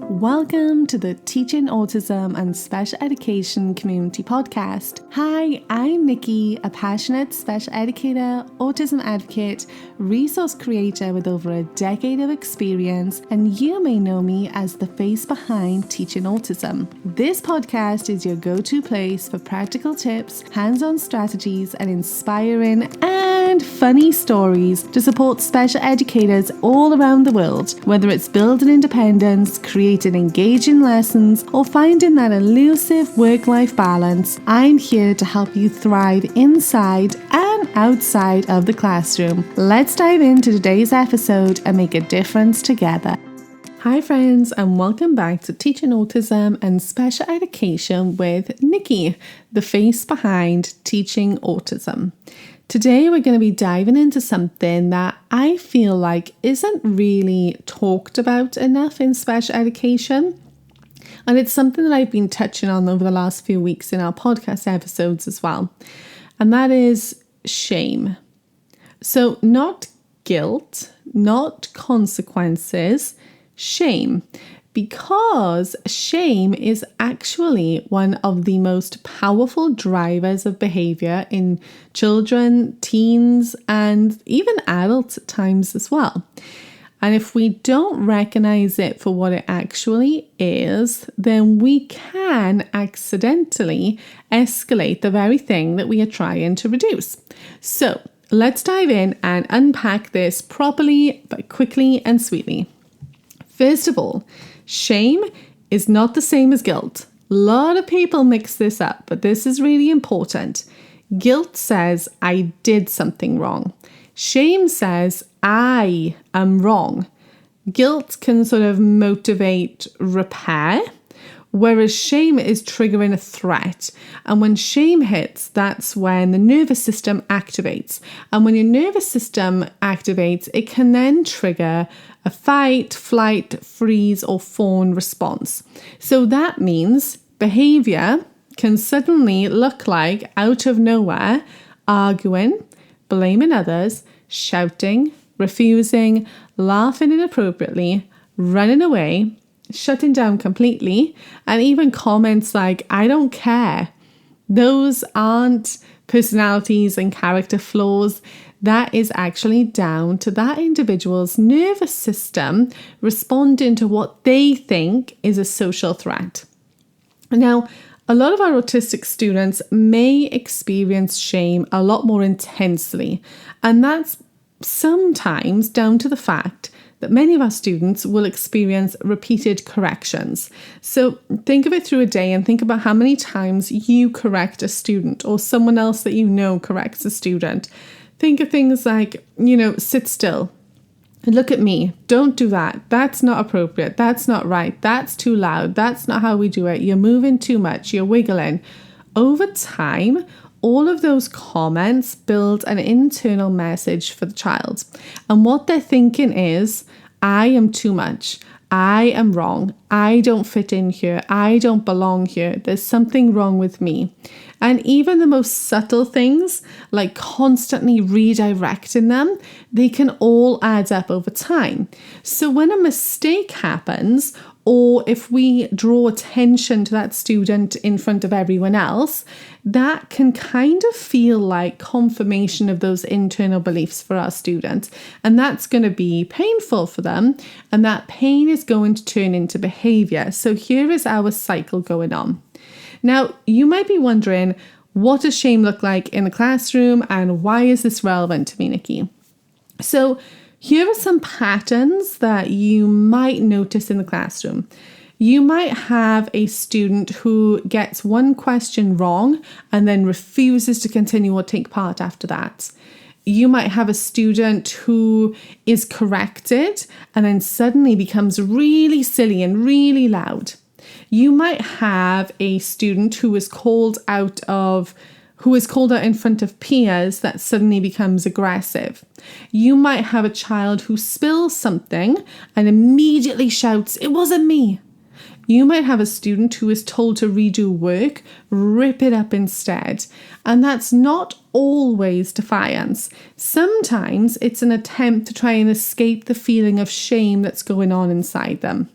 Welcome to the Teaching Autism and Special Education Community Podcast. Hi, I'm Nikki, a passionate special educator, autism advocate, resource creator with over a decade of experience, and you may know me as the face behind Teaching Autism. This podcast is your go-to place for practical tips, hands-on strategies, and inspiring and funny stories to support special educators all around the world, whether it's building independence, creating engaging lessons, or finding that elusive work-life balance. I'm here to help you thrive inside and outside of the classroom. Let's dive into today's episode and make a difference together. Hi friends, and welcome back to Teaching Autism and Special Education with Nikki, the face behind Teaching Autism. Today we're going to be diving into something that I feel like isn't really talked about enough in special education. And it's something that I've been touching on over the last few weeks in our podcast episodes as well. And that is shame. So not guilt, not consequences, shame. Because shame is actually one of the most powerful drivers of behavior in children, teens, and even adults at times as well. And if we don't recognize it for what it actually is, then we can accidentally escalate the very thing that we are trying to reduce. So let's dive in and unpack this properly, but quickly and sweetly. First of all, shame is not the same as guilt. A lot of people mix this up, but this is really important. Guilt says, I did something wrong. Shame says, I am wrong. Guilt can sort of motivate repair, whereas shame is triggering a threat. And when shame hits, that's when the nervous system activates. And when your nervous system activates, it can then trigger a fight, flight, freeze, or fawn response. So that means behavior can suddenly look like, out of nowhere, arguing, blaming others, shouting, refusing, laughing inappropriately, running away, shutting down completely, and even comments like, I don't care. Those aren't personalities and character flaws. That is actually down to that individual's nervous system responding to what they think is a social threat. Now, a lot of our autistic students may experience shame a lot more intensely, and that's sometimes down to the fact that many of our students will experience repeated corrections. So think of it through a day and think about how many times you correct a student or someone else that you know corrects a student. Think of things like, sit still. Look at me. Don't do that. That's not appropriate. That's not right. That's too loud. That's not how we do it. You're moving too much. You're wiggling. Over time, all of those comments build an internal message for the child. And what they're thinking is, I am too much. I am wrong. I don't fit in here. I don't belong here. There's something wrong with me. And even the most subtle things, like constantly redirecting them, they can all add up over time. So when a mistake happens, or if we draw attention to that student in front of everyone else, that can kind of feel like confirmation of those internal beliefs for our students. And that's going to be painful for them. And that pain is going to turn into behavior. So here is our cycle going on. Now, you might be wondering, what does shame look like in the classroom and why is this relevant to me, Nikki? So here are some patterns that you might notice in the classroom. You might have a student who gets one question wrong and then refuses to continue or take part after that. You might have a student who is corrected and then suddenly becomes really silly and really loud. You might have a student who is called out in front of peers that suddenly becomes aggressive. You might have a child who spills something and immediately shouts, "It wasn't me." You might have a student who is told to redo work, rip it up instead. And that's not always defiance. Sometimes it's an attempt to try and escape the feeling of shame that's going on inside them.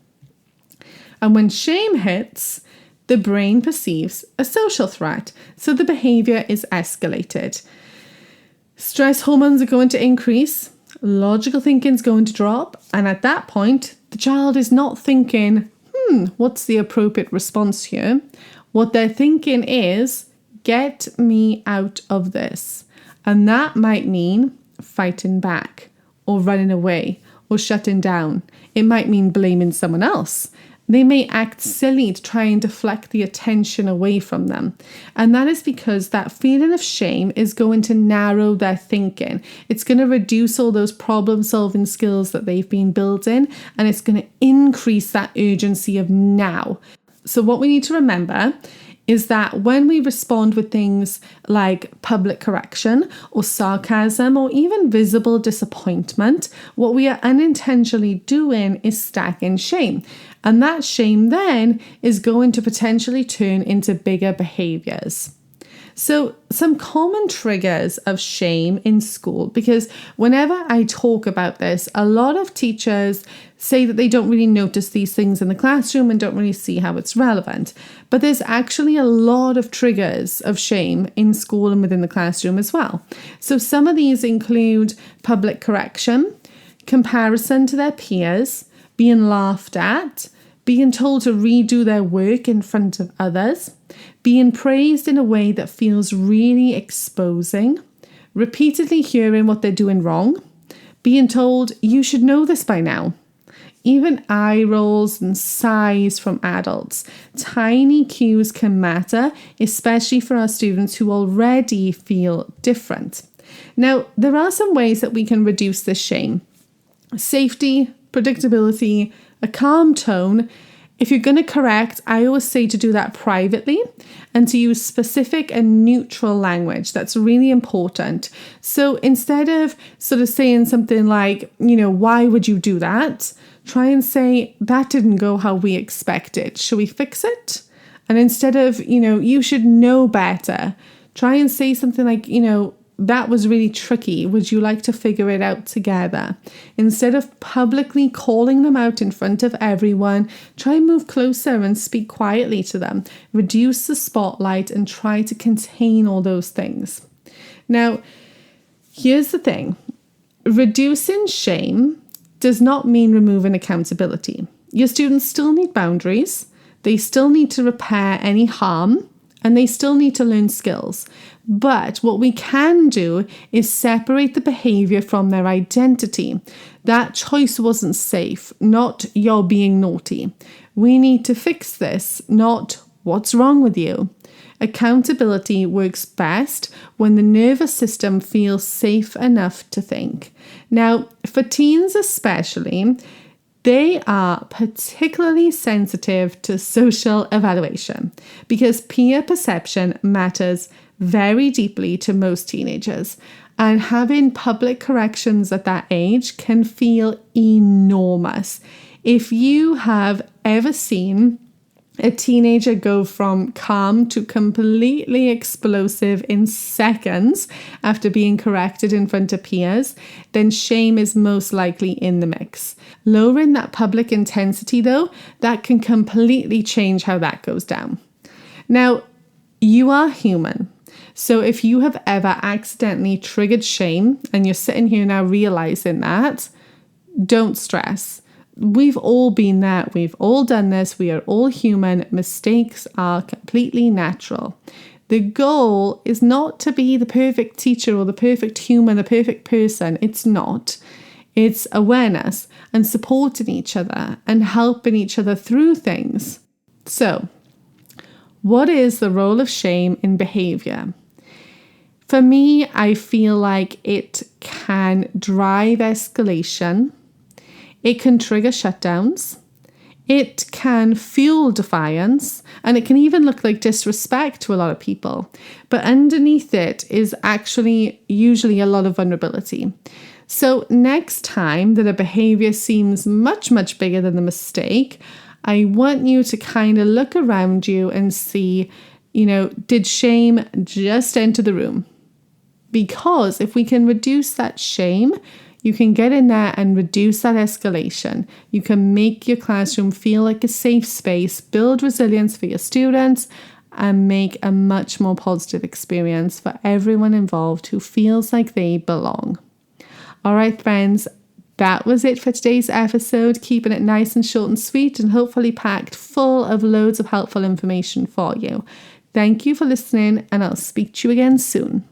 And when shame hits, the brain perceives a social threat. So the behavior is escalated. Stress hormones are going to increase. Logical thinking is going to drop. And at that point, the child is not thinking, what's the appropriate response here? What they're thinking is, get me out of this. And that might mean fighting back or running away or shutting down. It might mean blaming someone else. They may act silly to try and deflect the attention away from them. And that is because that feeling of shame is going to narrow their thinking. It's going to reduce all those problem-solving skills that they've been building, and it's going to increase that urgency of now. So what we need to remember is that when we respond with things like public correction or sarcasm or even visible disappointment, what we are unintentionally doing is stacking shame. And that shame then is going to potentially turn into bigger behaviors. So some common triggers of shame in school, because whenever I talk about this, a lot of teachers say that they don't really notice these things in the classroom and don't really see how it's relevant. But there's actually a lot of triggers of shame in school and within the classroom as well. So some of these include public correction, comparison to their peers, being laughed at, being told to redo their work in front of others, being praised in a way that feels really exposing, repeatedly hearing what they're doing wrong, being told you should know this by now, even eye rolls and sighs from adults. Tiny cues can matter, especially for our students who already feel different. Now, there are some ways that we can reduce this shame. Safety, predictability, a calm tone. If you're going to correct, I always say to do that privately and to use specific and neutral language. That's really important. So instead of sort of saying something like, why would you do that? Try and say, that didn't go how we expected. Should we fix it? And instead of, you should know better, try and say something like, that was really tricky. Would you like to figure it out together? Instead of publicly calling them out in front of everyone, try and move closer and speak quietly to them. Reduce the spotlight and try to contain all those things. Now, here's the thing. Reducing shame does not mean removing accountability. Your students still need boundaries. They still need to repair any harm. And they still need to learn skills. But what we can do is separate the behavior from their identity. That choice wasn't safe, not you're being naughty. We need to fix this, not what's wrong with you. Accountability works best when the nervous system feels safe enough to think. Now, for teens especially, they are particularly sensitive to social evaluation because peer perception matters very deeply to most teenagers. And having public corrections at that age can feel enormous. If you have ever seen a teenager go from calm to completely explosive in seconds after being corrected in front of peers, then shame is most likely in the mix. Lowering that public intensity, though, that can completely change how that goes down. Now, you are human. So if you have ever accidentally triggered shame and you're sitting here now realizing that, don't stress. We've all been there. We've all done this. We are all human. Mistakes are completely natural. The goal is not to be the perfect teacher or the perfect human, the perfect person. It's not. It's awareness and supporting each other and helping each other through things. So, what is the role of shame in behavior? For me, I feel like it can drive escalation. It can trigger shutdowns, it can fuel defiance, and it can even look like disrespect to a lot of people. But underneath it is actually usually a lot of vulnerability. So next time that a behavior seems much, much bigger than the mistake, I want you to kind of look around you and see, did shame just enter the room? Because if we can reduce that shame, You can get in there and reduce that escalation. You can make your classroom feel like a safe space, build resilience for your students, and make a much more positive experience for everyone involved who feels like they belong. All right, friends, that was it for today's episode, keeping it nice and short and sweet and hopefully packed full of loads of helpful information for you. Thank you for listening, and I'll speak to you again soon.